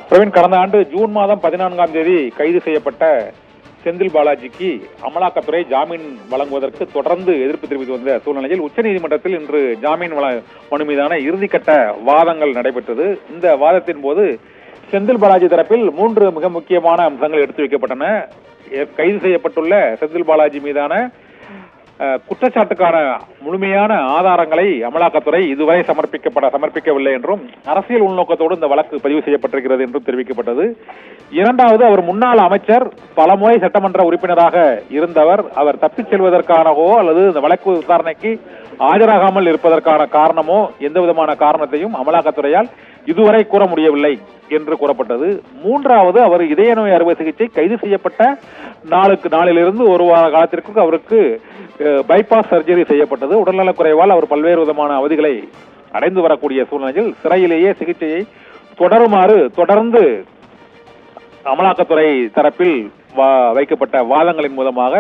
பிரவீன், கடந்த ஆண்டு ஜூன் மாதம் 14ஆம் தேதி கைது செய்யப்பட்ட செந்தில் பாலாஜிக்கு அமலாக்கத்துறை ஜாமீன் வழங்குவதற்கு தொடர்ந்து எதிர்ப்பு தெரிவித்து வந்த சூழ்நிலையில் உச்சநீதிமன்றத்தில் இன்று ஜாமீன் மனு மீதான இறுதிக்கட்ட வாதங்கள் நடைபெற்றது. இந்த வாதத்தின் போது செந்தில் பாலாஜி தரப்பில் 3 மிக முக்கியமான அம்சங்கள் எடுத்து வைக்கப்பட்டன. கைது செய்யப்பட்டுள்ள செந்தில் பாலாஜி மீதான குற்றச்சாட்டுக்கான முழுமையான ஆதாரங்களை அமலாக்கத்துறை இதுவரை சமர்ப்பிக்கவில்லை என்றும், அரசியல் உள்நோக்கத்தோடு இந்த வழக்கு பதிவு செய்யப்பட்டிருக்கிறது என்றும் தெரிவிக்கப்பட்டது. இரண்டாவது, அவர் முன்னாள் அமைச்சர், பலமுறை சட்டமன்ற உறுப்பினராக இருந்தவர். அவர் தப்பிச் செல்வதற்கானவோ அல்லது இந்த வழக்கு விசாரணைக்கு ஆஜராகாமல் இருப்பதற்கான காரணமோ எந்த விதமான காரணத்தையும் அமலாக்கத்துறையால் இதுவரை கூற முடியவில்லை என்று கூறப்பட்டது. மூன்றாவது, அவர் இதய நோய் அறுவை சிகிச்சை கைது செய்யப்பட்ட நாளிலிருந்து ஒரு வார காலத்திற்கு அவருக்கு பைபாஸ் சர்ஜரி செய்யப்பட்டது. உடல்நலக் குறைவால் அவர் பல்வேறு விதமான அவதிகளை அடைந்து வரக்கூடிய சூழ்நிலையில் சிறையிலேயே சிகிச்சையை தொடருமாறு தொடர்ந்து அமலாக்கத்துறை தரப்பில் வைக்கப்பட்ட வாதங்களின் மூலமாக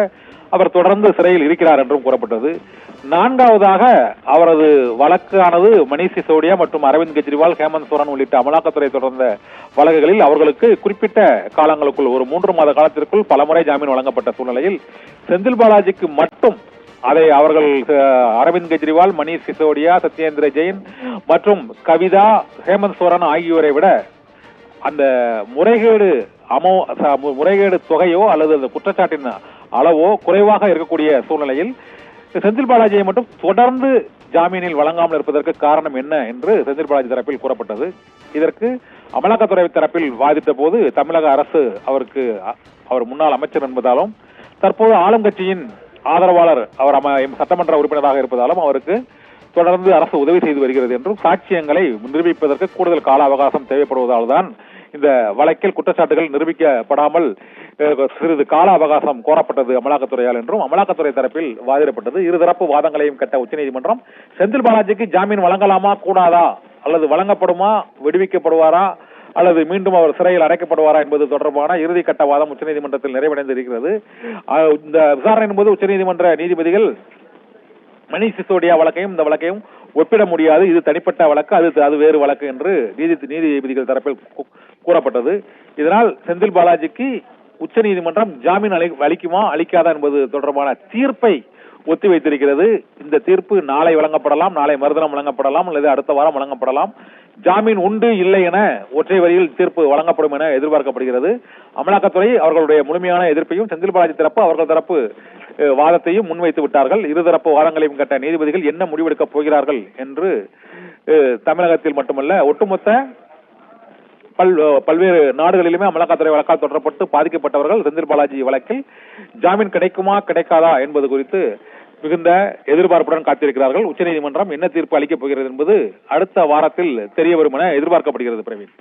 அவர் தொடர்ந்து சிறையில் இருக்கிறார் என்றும் கூறப்பட்டது. நான்காவதாக, அவரது வழக்கானது மணீஷ் சிசோடியா மற்றும் அரவிந்த் கெஜ்ரிவால், ஹேமந்த் சோரன் உள்ளிட்ட அமலாக்கத்துறை தொடர்ந்த வழக்குகளில் அவர்களுக்கு குறிப்பிட்ட காலங்களுக்குள் ஒரு 3 மாத காலத்திற்குள் பலமுறை ஜாமீன் வழங்கப்பட்ட சூழ்நிலையில் செந்தில் பாலாஜிக்கு மட்டும் அதை அவர்கள் அரவிந்த் கெஜ்ரிவால், மணீஷ் சிசோடியா, சத்யேந்திர ஜெயின் மற்றும் கவிதா, ஹேமந்த் சோரன் ஆகியோரை விட அந்த முறைகேடு தொகையோ அல்லது அந்த குற்றச்சாட்டின் அளவோ குறைவாக இருக்கக்கூடிய சூழ்நிலையில் செந்தில் பாலாஜியை மட்டும் தொடர்ந்து ஜாமீனில் வழங்காமல் இருப்பதற்கு காரணம் என்ன என்று செந்தில் பாலாஜி தரப்பில் கூறப்பட்டது. இதற்கு அமலாக்கத்துறை தரப்பில் வாதிட்ட போது தமிழக அரசு அவர் முன்னாள் அமைச்சர் என்பதாலும் தற்போது ஆளும் கட்சியின் ஆதரவாளர், அவர் சட்டமன்ற உறுப்பினராக இருப்பதாலும் அவருக்கு தொடர்ந்து அரசு உதவி செய்து வருகிறது என்றும், சாட்சியங்களை நிரூபிப்பதற்கு கூடுதல் கால அவகாசம் தேவைப்படுவதால் தான் இந்த வழக்கில் குற்றச்சாட்டுகள் நிரூபிக்கப்படாமல் சிறிது கால அவகாசம் கோரப்பட்டது அமலாக்கத்துறையால் என்றும் அமலாக்கத்துறை தரப்பில் வாதிடப்பட்டது. இருதரப்பு வாதங்களையும் கட்ட உச்சநீதிமன்றம் செந்தில் பாலாஜிக்கு ஜாமீன் வழங்கலாமா கூடாதா, அல்லது வழங்கப்படுமா, விடுவிக்கப்படுவாரா, அல்லது மீண்டும் அவர் சிறையில் அடைக்கப்படுவாரா என்பது தொடர்பான இறுதிக்கட்ட வாதம் உச்சநீதிமன்றத்தில் நிறைவடைந்து இருக்கிறது. இந்த விசாரணையின் போது உச்சநீதிமன்ற நீதிபதிகள் மணீஷ் சிசோடியா வழக்கையும் இந்த வழக்கையும் ஒப்பிட முடியாது, இது தனிப்பட்ட வழக்கு, அது வேறு வழக்கு என்று நீதிபதிகள் தரப்பில் கூறப்பட்டது. இதனால் செந்தில் பாலாஜிக்கு உச்சநீதிமன்றம் ஜாமீன் அளிக்குமா அளிக்காதா என்பது தொடர்பான தீர்ப்பை ஒத்தி வைத்திருக்கிறது. இந்த தீர்ப்பு நாளை வழங்கப்படலாம், நாளை மறுதினம் வழங்கப்படலாம், அல்லது அடுத்த வாரம் வழங்கப்படலாம். ஜாமீன் உண்டு இல்லை என ஒற்றை வரியில் தீர்ப்பு வழங்கப்படும் என எதிர்பார்க்கப்படுகிறது. அமலாக்கத்துறை அவர்களுடைய முழுமையான எதிர்ப்பையும், செந்தில் பாலாஜி தரப்பு அவர்கள் தரப்பு வாதத்தையும் முன்வைத்து விட்டார்கள். இருதரப்பு வாதங்களையும் கட்ட நீதிபதிகள் என்ன முடிவெடுக்கப் போகிறார்கள் என்று தமிழகத்தில் மட்டுமல்ல ஒட்டுமொத்த பல்வேறு நாடுகளிலுமே அமலாக்கத்துறை வழக்கால் தொடரப்பட்டு பாதிக்கப்பட்டவர்கள் செந்தில் பாலாஜி வழக்கில் ஜாமீன் கிடைக்குமா கிடைக்காதா என்பது குறித்து மிகுந்த எதிர்பார்ப்புடன் காத்திருக்கிறார்கள். உச்சநீதிமன்றம் என்ன தீர்ப்பு அளிக்கப் போகிறது என்பது அடுத்த வாரத்தில் தெரிய வரும் என எதிர்பார்க்கப்படுகிறது. பிரவீன்.